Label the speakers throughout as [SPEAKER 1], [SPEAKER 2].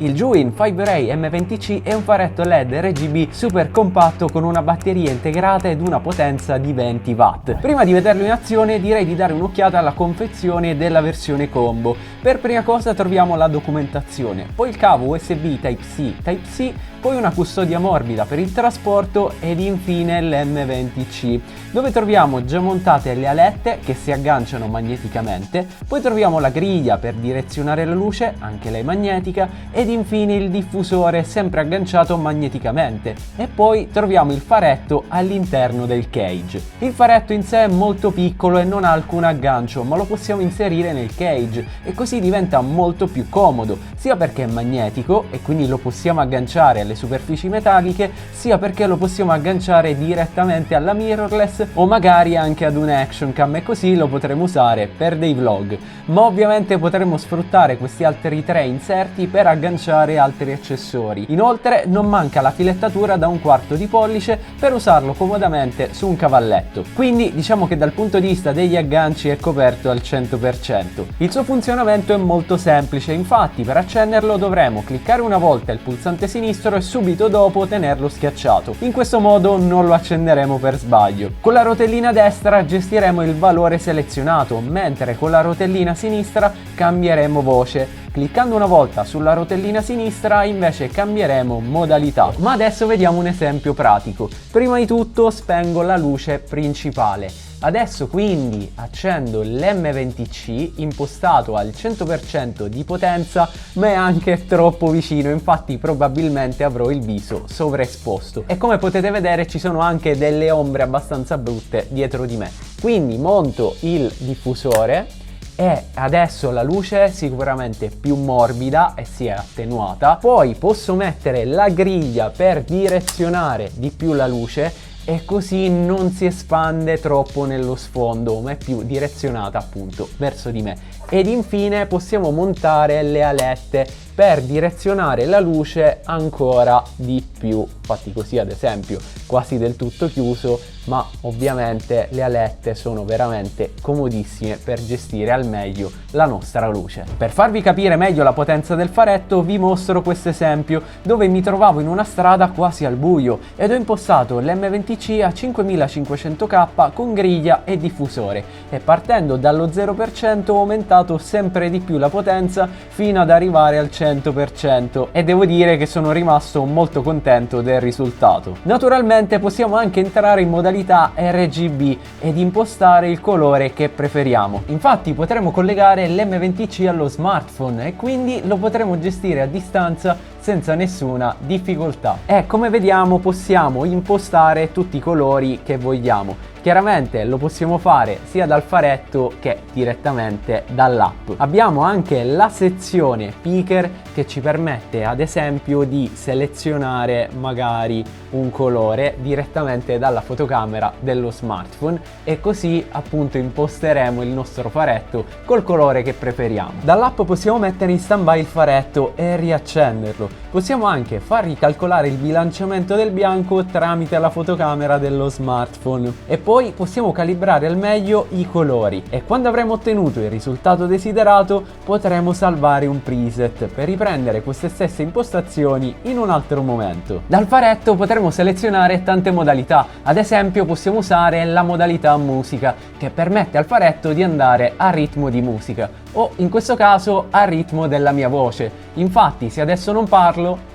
[SPEAKER 1] Il Juwin 5Ray M20C è un faretto LED RGB super compatto con una batteria integrata ed una potenza di 20 watt. Prima di vederlo in azione direi di dare un'occhiata alla confezione della versione combo. Per prima cosa troviamo la documentazione, poi il cavo USB Type-C, poi una custodia morbida per il trasporto ed infine l'M20C, dove troviamo già montate le alette che si agganciano magneticamente, poi troviamo la griglia per direzionare la luce, anche lei magnetica, ed infine il diffusore sempre agganciato magneticamente, e poi troviamo il faretto all'interno del cage. Il faretto in sé è molto piccolo e non ha alcun aggancio, ma lo possiamo inserire nel cage e così diventa molto più comodo, sia perché è magnetico e quindi lo possiamo agganciare alle superfici metalliche, sia perché lo possiamo agganciare direttamente alla mirrorless o magari anche ad un action cam, e così lo potremo usare per dei vlog. Ma ovviamente potremo sfruttare questi altri tre inserti per agganciare altri accessori. Inoltre non manca la filettatura da 1/4 di pollice per usarlo comodamente su un cavalletto. Quindi diciamo che dal punto di vista degli agganci è coperto al 100%. Il suo funzionamento è molto semplice, infatti per accenderlo dovremo cliccare una volta il pulsante sinistro e subito dopo tenerlo schiacciato. In questo modo non lo accenderemo per sbaglio. Con la rotellina destra gestiremo il valore selezionato, mentre con la rotellina sinistra cambieremo voce. Cliccando una volta sulla rotellina sinistra invece cambieremo modalità. Ma adesso vediamo un esempio pratico. Prima di tutto spengo la luce principale. Adesso quindi accendo l'M20C impostato al 100% di potenza, ma è anche troppo vicino, infatti probabilmente avrò il viso sovraesposto. E come potete vedere ci sono anche delle ombre abbastanza brutte dietro di me. Quindi monto il diffusore e adesso la luce è sicuramente più morbida e si è attenuata. Poi posso mettere la griglia per direzionare di più la luce e così non si espande troppo nello sfondo, ma è più direzionata appunto verso di me. Ed infine possiamo montare le alette per direzionare la luce ancora di più. Infatti così ad esempio quasi del tutto chiuso, ma ovviamente le alette sono veramente comodissime per gestire al meglio la nostra luce. Per farvi capire meglio la potenza del faretto vi mostro questo esempio dove mi trovavo in una strada quasi al buio ed ho impostato l'M20C a 5500K con griglia e diffusore e partendo dallo 0% ho aumentato sempre di più la potenza fino ad arrivare al 100% e devo dire che sono rimasto molto contento del risultato. Naturalmente possiamo anche entrare in modalità RGB ed impostare il colore che preferiamo. Infatti potremo collegare l'M20C allo smartphone e quindi lo potremo gestire a distanza senza nessuna difficoltà. E come vediamo possiamo impostare tutti i colori che vogliamo. Chiaramente lo possiamo fare sia dal faretto che direttamente dall'app. Abbiamo anche la sezione picker che ci permette ad esempio di selezionare magari un colore direttamente dalla fotocamera dello smartphone e così appunto imposteremo il nostro faretto col colore che preferiamo. Dall'app possiamo mettere in stand-by il faretto e riaccenderlo. Possiamo anche far ricalcolare il bilanciamento del bianco tramite la fotocamera dello smartphone e poi possiamo calibrare al meglio i colori e quando avremo ottenuto il risultato desiderato potremo salvare un preset per riprendere queste stesse impostazioni in un altro momento. Dal faretto potremo selezionare tante modalità, ad esempio possiamo usare la modalità musica che permette al faretto di andare a ritmo di musica o in questo caso a ritmo della mia voce. Infatti se adesso non parlo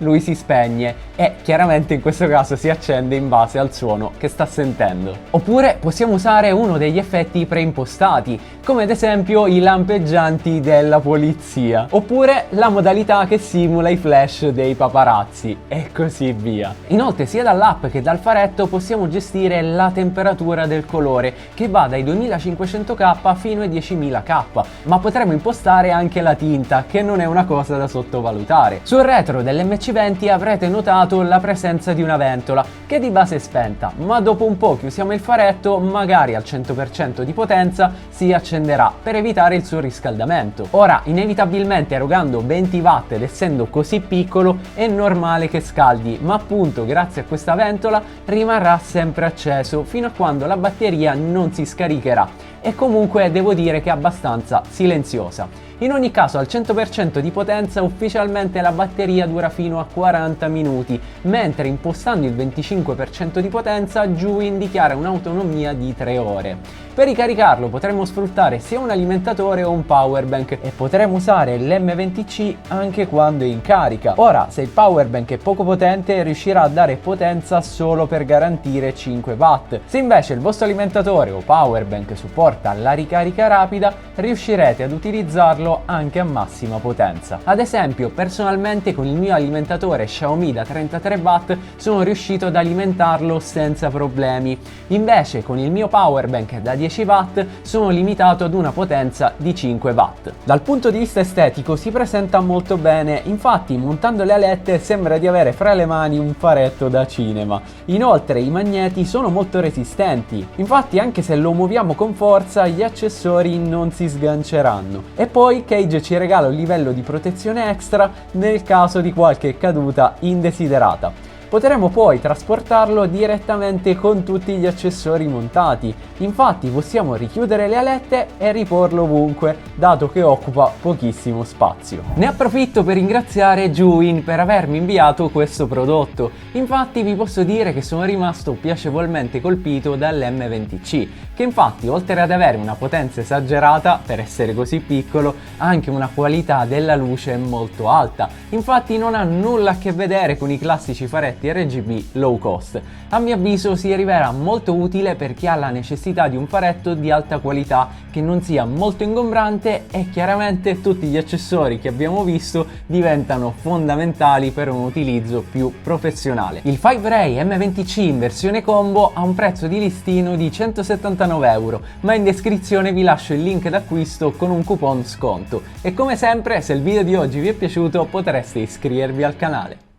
[SPEAKER 1] lui si spegne e chiaramente in questo caso si accende in base al suono che sta sentendo. Oppure possiamo usare uno degli effetti preimpostati, come ad esempio i lampeggianti della polizia, oppure la modalità che simula i flash dei paparazzi e così via. Inoltre sia dall'app che dal faretto possiamo gestire la temperatura del colore che va dai 2500K fino ai 10.000K, ma potremo impostare anche la tinta che non è una cosa da sottovalutare. Sul retro dell'MC20 avrete notato la presenza di una ventola che di base è spenta, ma dopo un po' chiusiamo il faretto, magari al 100% di potenza si accenderà per evitare il surriscaldamento. Ora inevitabilmente erogando 20 watt ed essendo così piccolo è normale che scaldi, ma appunto grazie a questa ventola rimarrà sempre acceso fino a quando la batteria non si scaricherà e comunque devo dire che è abbastanza silenziosa. In ogni caso al 100% di potenza ufficialmente la batteria dura fino a 40 minuti, mentre impostando il 25% di potenza Juwin dichiara un'autonomia di 3 ore. Per ricaricarlo potremo sfruttare sia un alimentatore o un powerbank e potremo usare l'M20C anche quando è in carica. Ora, se il powerbank è poco potente riuscirà a dare potenza solo per garantire 5 watt. Se invece il vostro alimentatore o powerbank supporta la ricarica rapida, riuscirete ad utilizzarlo anche a massima potenza. Ad esempio, personalmente con il mio alimentatore Xiaomi da 33 watt sono riuscito ad alimentarlo senza problemi. Invece con il mio powerbank da 10 watt sono limitato ad una potenza di 5 watt. Dal punto di vista estetico si presenta molto bene, infatti montando le alette sembra di avere fra le mani un faretto da cinema. Inoltre i magneti sono molto resistenti, infatti anche se lo muoviamo con forza gli accessori non si sganceranno. E poi Cage ci regala un livello di protezione extra nel caso di qualche caduta indesiderata. Potremo poi trasportarlo direttamente con tutti gli accessori montati, infatti possiamo richiudere le alette e riporlo ovunque, dato che occupa pochissimo spazio. Ne approfitto per ringraziare Juwin per avermi inviato questo prodotto, infatti vi posso dire che sono rimasto piacevolmente colpito dall'M20C, che infatti oltre ad avere una potenza esagerata per essere così piccolo, ha anche una qualità della luce molto alta, infatti non ha nulla a che vedere con i classici faretti RGB low cost. A mio avviso si rivela molto utile per chi ha la necessità di un faretto di alta qualità che non sia molto ingombrante e chiaramente tutti gli accessori che abbiamo visto diventano fondamentali per un utilizzo più professionale. Il 5Ray M20C in versione combo ha un prezzo di listino di 179 euro, ma in descrizione vi lascio il link d'acquisto con un coupon sconto. E come sempre, se il video di oggi vi è piaciuto potreste iscrivervi al canale.